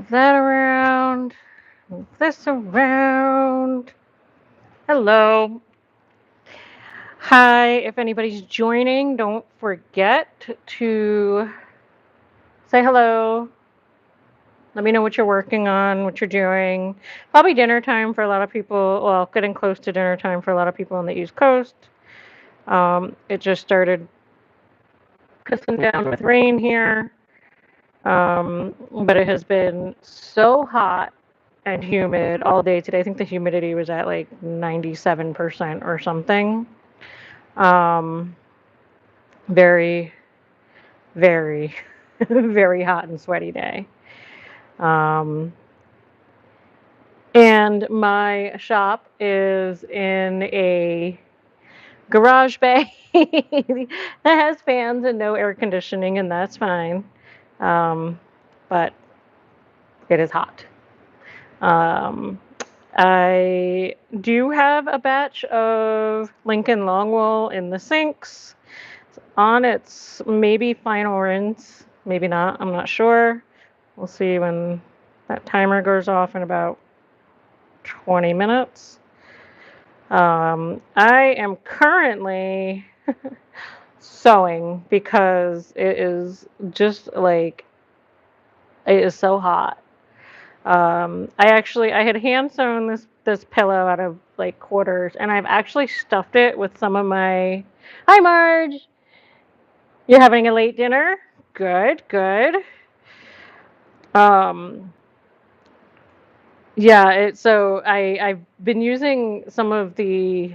Move that around. Move this around. Hello. Hi. If anybody's joining, don't forget to say hello. Let me know what you're working on, what you're doing. Probably dinner time for a lot of people. Well, getting close to dinner time for a lot of people on the East Coast. It just started pissing down with rain here. But it has been so hot and humid all day today. I think the humidity was at like 97% or something. Um, very, very, very hot and sweaty day. Um, and my shop is in a garage bay that has fans and no air conditioning, and that's fine. Um, but it is hot. Um, I do have a batch of Lincoln Longwool in the sinks. It's on its maybe final rinse, maybe not, I'm not sure. We'll see when that timer goes off in about 20 minutes. I am currently sewing because it is just like, it is so hot. I had hand sewn this pillow out of like quarters, and I've actually stuffed it with some of my. Hi, Marge. You're having a late dinner? Good, good. Um, yeah. So I've been using some of the.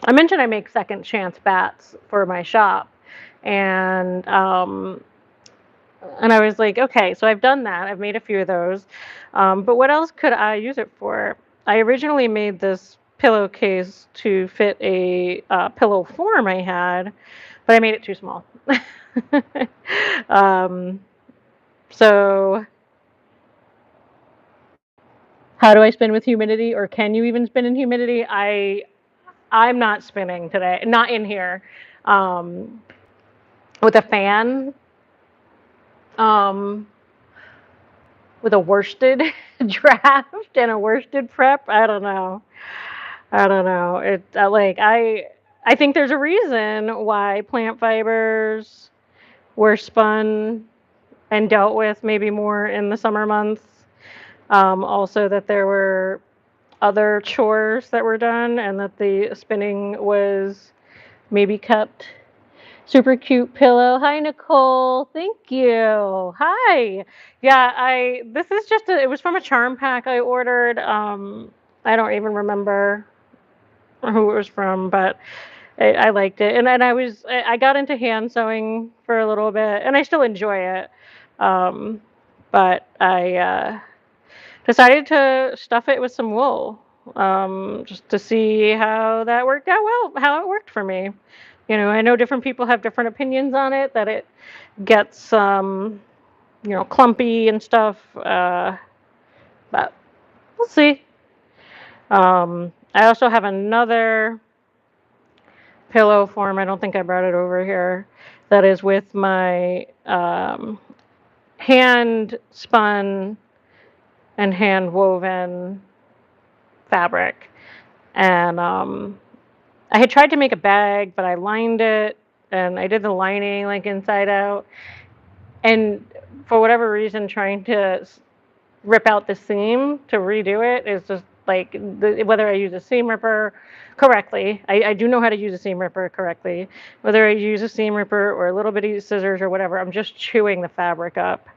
I mentioned I make second chance bats for my shop, and and I was like, okay, so I've done that. I've made a few of those. But what else could I use it for? I originally made this pillowcase to fit a pillow form I had, but I made it too small. um, so, how do I spin with humidity, or can you even spin in humidity? I'm not spinning today, not in here. Um, with a fan, um, with a worsted draft and a worsted prep. I don't know. I don't know. It like I think there's a reason why plant fibers were spun and dealt with maybe more in the summer months. Also that there were other chores that were done and that the spinning was maybe kept. Super cute pillow. Hi, Nicole. Thank you. Hi. Yeah, this is just it was from a charm pack I ordered. I don't even remember who it was from, but I liked it. And I got into hand sewing for a little bit, and I still enjoy it. Um, but I decided to stuff it with some wool, just to see how that worked out well, how it worked for me. I know different people have different opinions on it, that it gets, clumpy and stuff, but we'll see. I also have another pillow form, I don't think I brought it over here, that is with my hand spun and hand woven fabric. And I had tried to make a bag, but I lined it and I did the lining like inside out. And for whatever reason, trying to rip out the seam to redo it is just like whether I use a seam ripper correctly. I do know how to use a seam ripper correctly. Whether I use a seam ripper or a little bitty scissors or whatever, I'm just chewing the fabric up.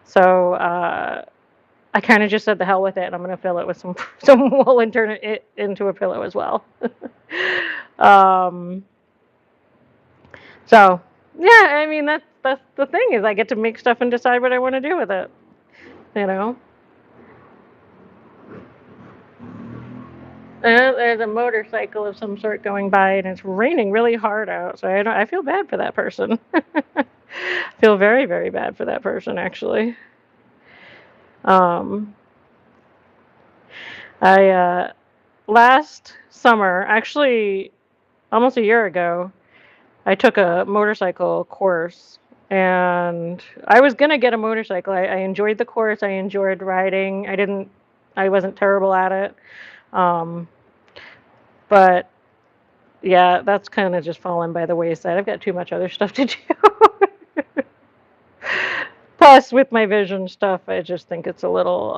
So I kind of just said the hell with it, and I'm going to fill it with some wool and turn it into a pillow as well. um, so yeah, I mean that's the thing is I get to make stuff and decide what I want to do with it. You know. There's a motorcycle of some sort going by, and it's raining really hard out. So I feel bad for that person. I feel very, very bad for that person, actually. Um, I last summer, actually almost a year ago, I took a motorcycle course, And I was gonna get a motorcycle. I enjoyed the course. I enjoyed riding. I wasn't terrible at it. Um, but yeah, that's kind of just fallen by the wayside. I've got too much other stuff to do. Plus, with my vision stuff, I just think it's a little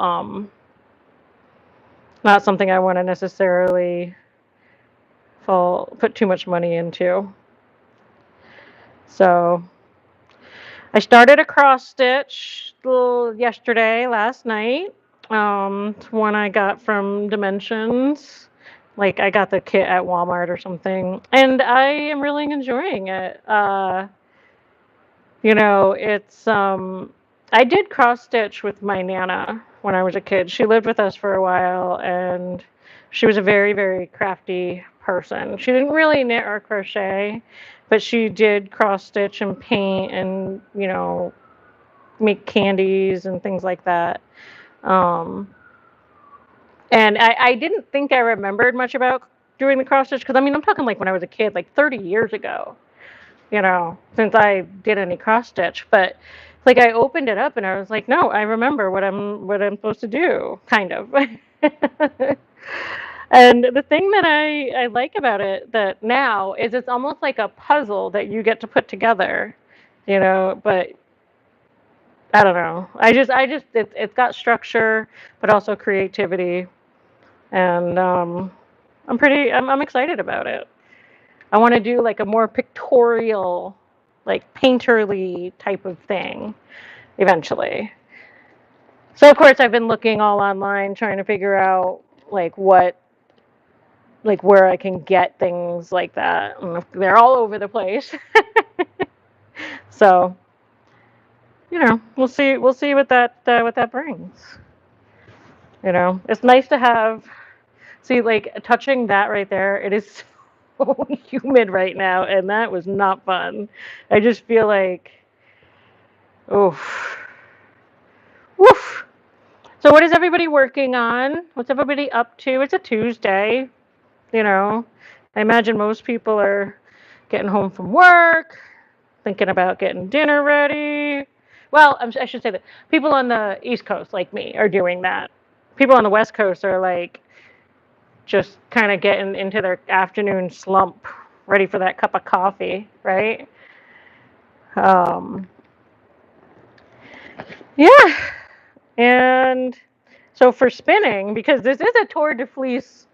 not something I want to necessarily put too much money into. So I started a cross stitch yesterday, last night. It's one I got from Dimensions. Like I got the kit at Walmart or something, and I am really enjoying it. It's I did cross stitch with my nana when I was a kid. She lived with us for a while, and she was a very, very crafty person. She didn't really knit or crochet, but she did cross stitch and paint and, make candies and things like that. Um, and I didn't think I remembered much about doing the cross stitch because I mean I'm talking like when I was a kid, like 30 years ago, since I did any cross stitch. But like I opened it up and I was like, no, I remember what I'm supposed to do, kind of. And the thing that I like about it that now is it's almost like a puzzle that you get to put together, but I don't know. It's got structure, but also creativity, and I'm excited about it. I want to do like a more pictorial, like painterly type of thing eventually. So of course I've been looking all online trying to figure out like like where I can get things like that. And they're all over the place. So, we'll see what that brings. It's nice to have. See, like touching that right there, it is so humid right now, and that was not fun. I just feel like, oof, woof. So, what is everybody working on? What's everybody up to? It's a Tuesday, you know. I imagine most people are getting home from work, thinking about getting dinner ready. Well, I should say that people on the East Coast, like me, are doing that. People on the West Coast are like just kind of getting into their afternoon slump, ready for that cup of coffee, right? Um, yeah. And so for spinning, because this is a Tour de Fleece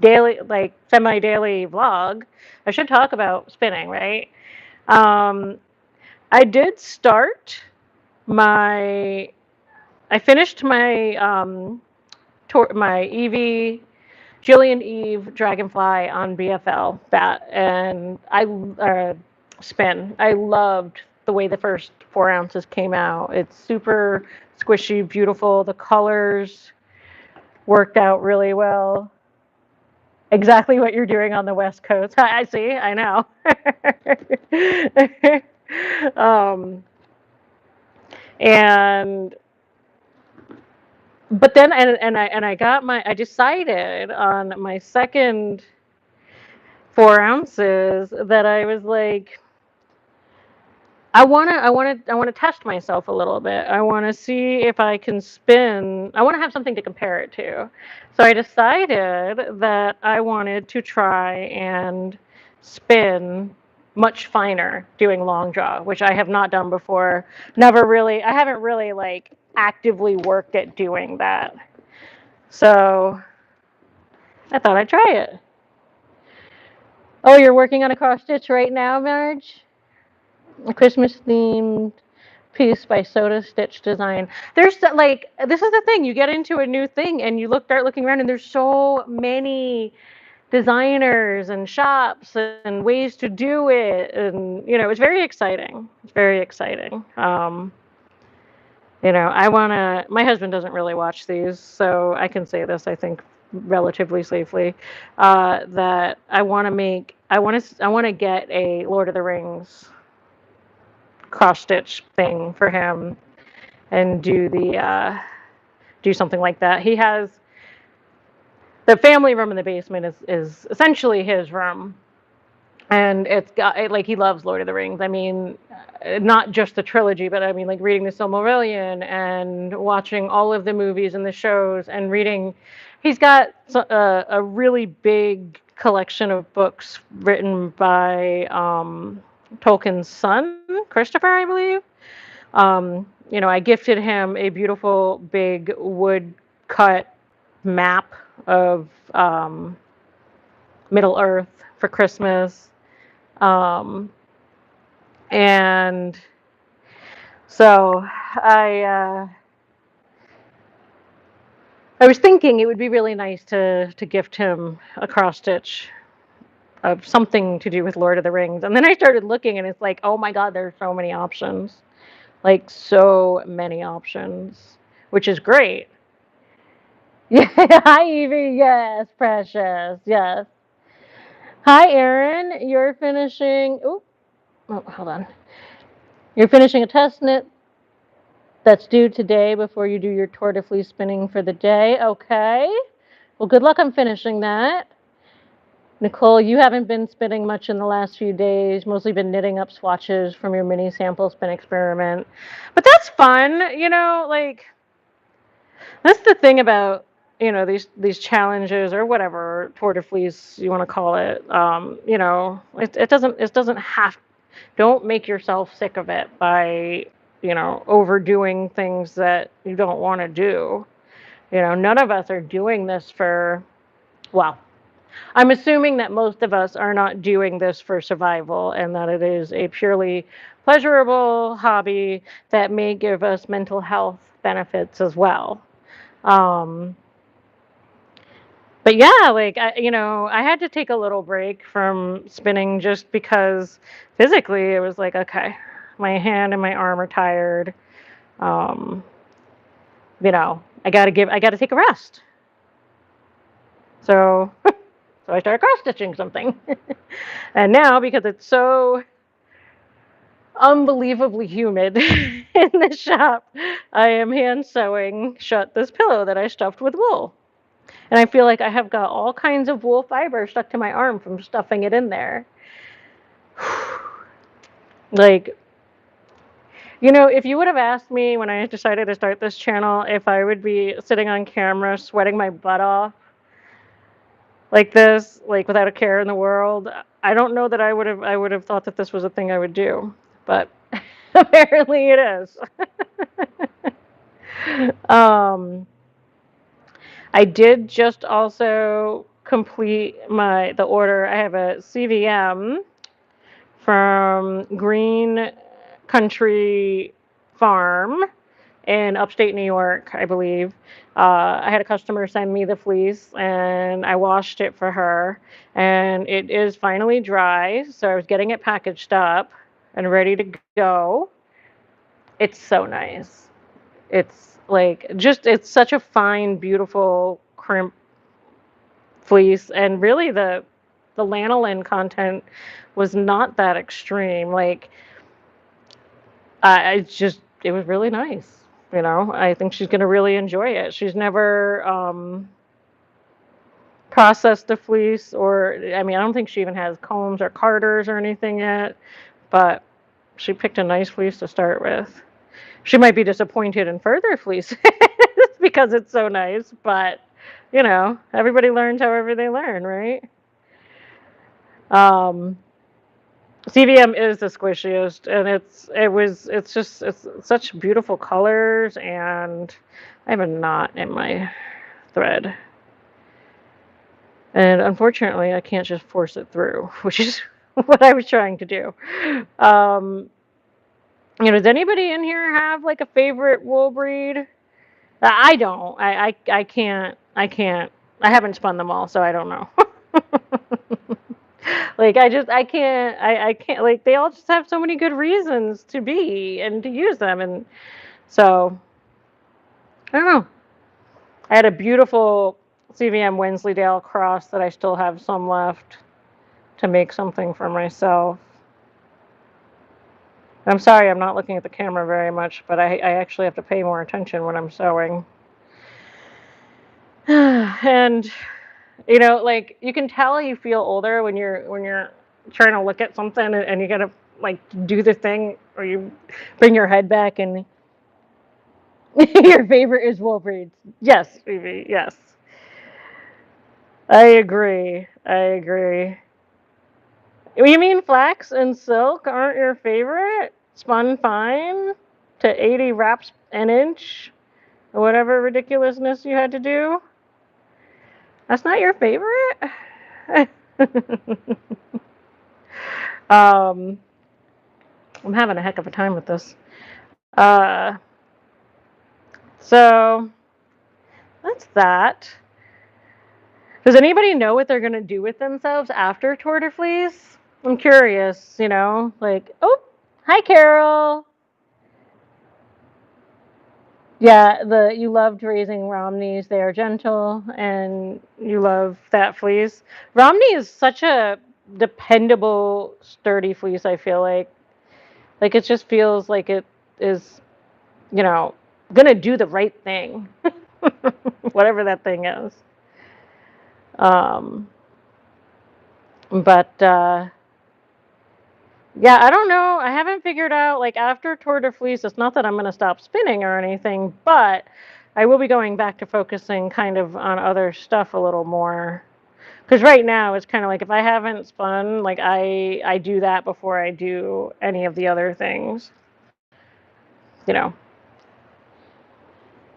daily, like semi-daily vlog, I should talk about spinning, right? Um, I did start my, I finished my Evie Jillian Eve Dragonfly on BFL bat, and I spin. I loved the way the first 4 ounces came out. It's super squishy, beautiful. The colors worked out really well. Exactly what you're doing on the West Coast. I see. I know. um, and but then I decided on my second 4 ounces that I was like, I wanna test myself a little bit. I wanna see if I can spin. I wanna have something to compare it to. So I decided that I wanted to try and spin much finer doing long draw, which I have not done before. I haven't really like actively worked at doing that. So I thought I'd try it. Oh, you're working on a cross stitch right now, Marge? A Christmas themed piece by Soda Stitch Design. There's like this is the thing. You get into a new thing and start looking around, and there's so many designers and shops and ways to do it, and it's very exciting. It's very exciting. I wanna. My husband doesn't really watch these, so I can say this. I think relatively safely that I want to make. I want to get a Lord of the Rings cross stitch thing for him and do something like that. He has the family room in the basement is essentially his room, And it's got like he loves Lord of the Rings. I mean, not just the trilogy, but I mean like reading the Silmarillion and watching all of the movies and the shows and reading. He's got a really big collection of books written by Tolkien's son, Christopher, I believe. I gifted him a beautiful big wood cut map of Middle Earth for Christmas. Um, and so I uh, I was thinking it would be really nice to gift him a cross stitch of something to do with Lord of the Rings. And then I started looking and it's like, oh my God, there's so many options. Like so many options, which is great. Yeah, hi Evie. Yes, precious. Yes. Hi Erin. You're finishing. Oh, hold on. You're finishing a test knit that's due today before you do your tour de fleece spinning for the day. Okay. Well, good luck on finishing that. Nicole, you haven't been spinning much in the last few days, mostly been knitting up swatches from your mini sample spin experiment. But that's fun, like that's the thing about, these challenges or whatever, tour de fleece you want to call it. It doesn't have, don't make yourself sick of it by, overdoing things that you don't want to do. None of us are doing this for, well, I'm assuming that most of us are not doing this for survival and that it is a purely pleasurable hobby that may give us mental health benefits as well. Um, but yeah, like I had to take a little break from spinning just because physically it was like, okay, my hand and my arm are tired. Um, I got to take a rest. So so I started cross stitching something. And now because it's so unbelievably humid in the shop, I am hand sewing shut this pillow that I stuffed with wool. And I feel like I have got all kinds of wool fiber stuck to my arm from stuffing it in there. Like, if you would have asked me when I decided to start this channel if I would be sitting on camera sweating my butt off like this, like without a care in the world, I don't know that I would have thought that this was a thing I would do. But apparently it is. um, I did just also complete the order. I have a CVM from Green Country Farm in upstate New York, I believe. I had a customer send me the fleece and I washed it for her, and it is finally dry. So I was getting it packaged up and ready to go. It's so nice. It's like it's such a fine, beautiful crimp fleece, and really the lanolin content was not that extreme. Like it was really nice. I think she's gonna really enjoy it. She's never processed a fleece, or I mean, I don't think she even has combs or carders or anything yet. But she picked a nice fleece to start with. She might be disappointed in further fleeces because it's so nice, but everybody learns however they learn, right? Um, CVM is the squishiest, and it's such beautiful colors, and I have a knot in my thread, and unfortunately, I can't just force it through, which is what I was trying to do. Um, does anybody in here have like a favorite wool breed? I don't. I can't. I can't. I haven't spun them all, so I don't know. Like I can't. I can't. Like they all just have so many good reasons to be and to use them, and so I don't know. I had a beautiful CVM Wensleydale cross that I still have some left to make something for myself. I'm sorry, I'm not looking at the camera very much, but I actually have to pay more attention when I'm sewing. And like you can tell you feel older when you're trying to look at something and you gotta like do the thing, or you bring your head back and your favorite is Wolverine. Yes, Phoebe. Yes, I agree. I agree. You mean flax and silk aren't your favorite? Spun fine to 80 wraps an inch, or whatever ridiculousness you had to do. That's not your favorite? um, I'm having a heck of a time with this. Uh, so that's that. Does anybody know what they're going to do with themselves after Tour de Fleece? I'm curious, like, oh, hi, Carol. Yeah, you loved raising Romneys. They are gentle, and you love that fleece. Romney is such a dependable, sturdy fleece. I feel like it just feels like it is, you know, gonna do the right thing, whatever that thing is. Um, but yeah, I don't know. I haven't figured out, like, after Tour de Fleece, it's not that I'm going to stop spinning or anything, but I will be going back to focusing kind of on other stuff a little more. Because right now it's kind of like if I haven't spun, like I do that before I do any of the other things. You know,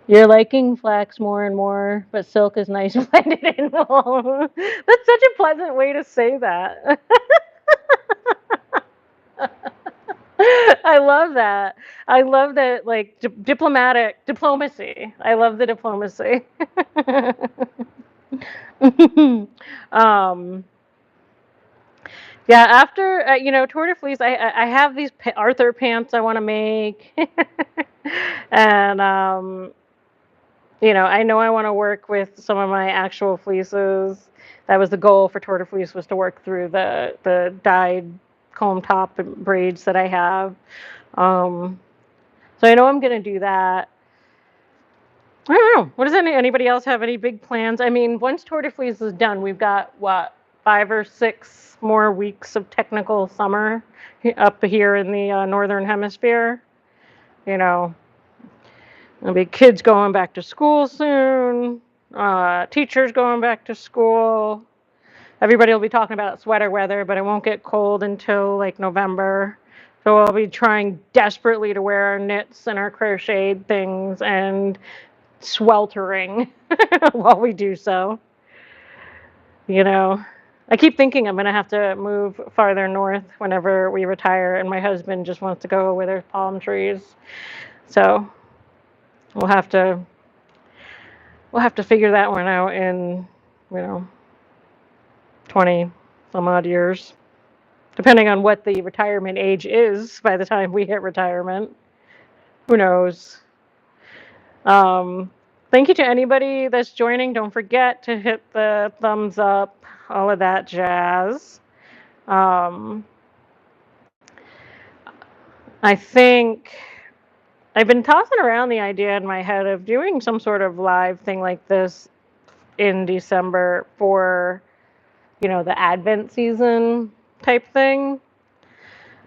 you're liking flax more and more, but silk is nice blended in wool. That's such a pleasant way to say that. I love that. I love that, like diplomacy. I love the diplomacy. um, yeah, after Tour de Fleece, I have these Arthur pants I want to make, and I know I want to work with some of my actual fleeces. That was the goal for Tour de Fleece, was to work through the dyed comb top braids that I have. Um, so I know I'm gonna do that. I don't know. What does anybody else have any big plans? I mean, once Tour de Fleece is done, we've got what, 5 or 6 more weeks of technical summer up here in the northern hemisphere. You know, there'll be kids going back to school soon. Teachers going back to school. Everybody will be talking about sweater weather, but it won't get cold until like November. So we'll be trying desperately to wear our knits and our crocheted things and sweltering while we do so. You know, I keep thinking I'm going to have to move farther north whenever we retire, and my husband just wants to go where there's palm trees. So we'll have to figure that one out in, you know, 20 some odd years, depending on what the retirement age is by the time we hit retirement. Who knows? Thank you to anybody that's joining. Don't forget to hit the thumbs up, all of that jazz. Um, I think I've been tossing around the idea in my head of doing some sort of live thing like this in December for, the Advent season type thing.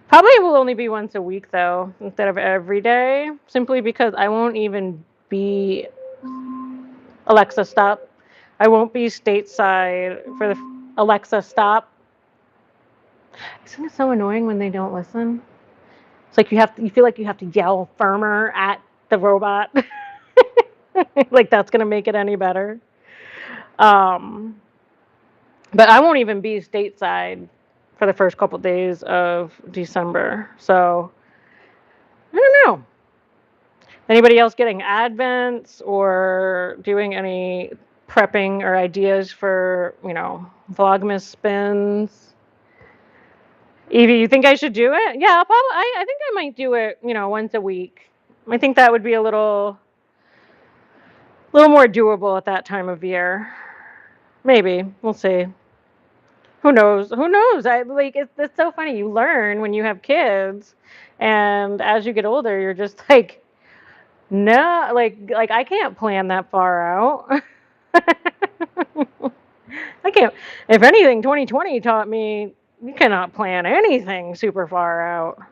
Probably will only be once a week though, instead of every day, simply because I won't even be Alexa, stop. I won't be stateside for the Alexa, stop. Isn't it so annoying when they don't listen? It's like you feel like you have to yell firmer at the robot. Like that's gonna make it any better. Um, but I won't even be stateside for the first couple days of December. So I don't know. Anybody else getting advents or doing any prepping or ideas for, Vlogmas spins? Evie, you think I should do it? Yeah, probably. I think I might do it, once a week. I think that would be a little more doable at that time of year. Maybe. We'll see. Who knows? Who knows? It's so funny. You learn when you have kids, and as you get older, you're just like, no, like I can't plan that far out. I can't. If anything, 2020 taught me you cannot plan anything super far out.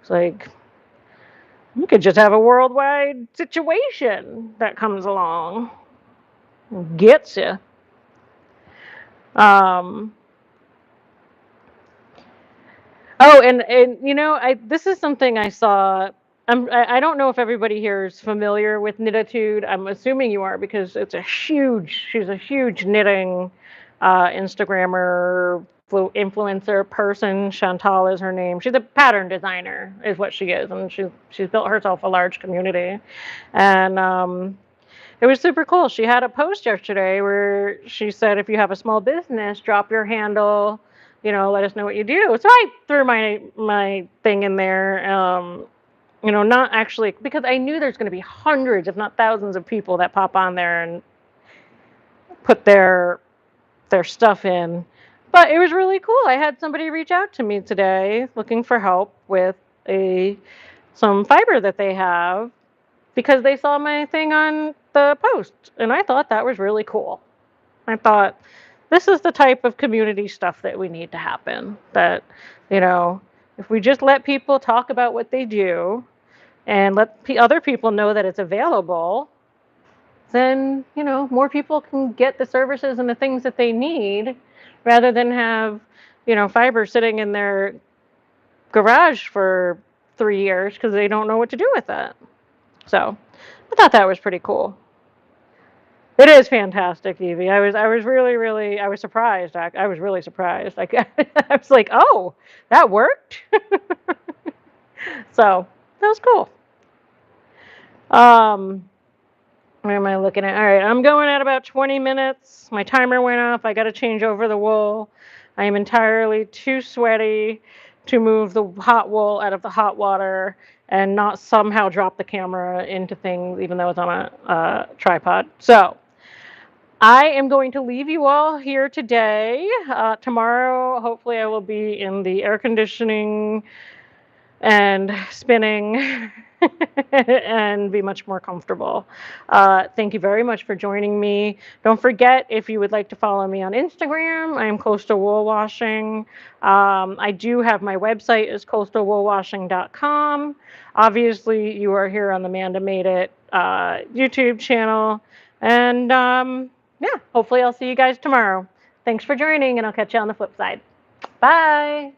It's like you could just have a worldwide situation that comes along and gets you. Um, Oh, and I this is something I saw. I don't know if everybody here is familiar with Knititude. I'm assuming you are because she's a huge knitting Instagrammer, influencer person. Chantal is her name. She's a pattern designer, is what she is, and she's built herself a large community. And it was super cool. She had a post yesterday where she said, if you have a small business, drop your handle, let us know what you do. So I threw my thing in there, not actually because I knew there's going to be hundreds, if not thousands, of people that pop on there and put their stuff in. But it was really cool. I had somebody reach out to me today looking for help with a some fiber that they have because they saw my thing on the post, and I thought that was really cool. I thought this is the type of community stuff that we need to happen. That, if we just let people talk about what they do and let other people know that it's available, then, more people can get the services and the things that they need rather than have, fiber sitting in their garage for 3 years because they don't know what to do with it. So I thought that was pretty cool. It is fantastic, Evie. I was really, really, I was surprised. I was really surprised. Like I was like, oh, that worked. So that was cool. Where am I looking at? All right, I'm going at about 20 minutes. My timer went off. I got to change over the wool. I am entirely too sweaty to move the hot wool out of the hot water and not somehow drop the camera into things, even though it's on a tripod. So I am going to leave you all here today. Tomorrow, hopefully, I will be in the air conditioning and spinning and be much more comfortable. Thank you very much for joining me. Don't forget, if you would like to follow me on Instagram, I am Coastal Wool Washing. I do have my website is coastalwoolwashing.com. Obviously, you are here on the Manda Made It YouTube channel. And yeah, hopefully I'll see you guys tomorrow. Thanks for joining, and I'll catch you on the flip side. Bye.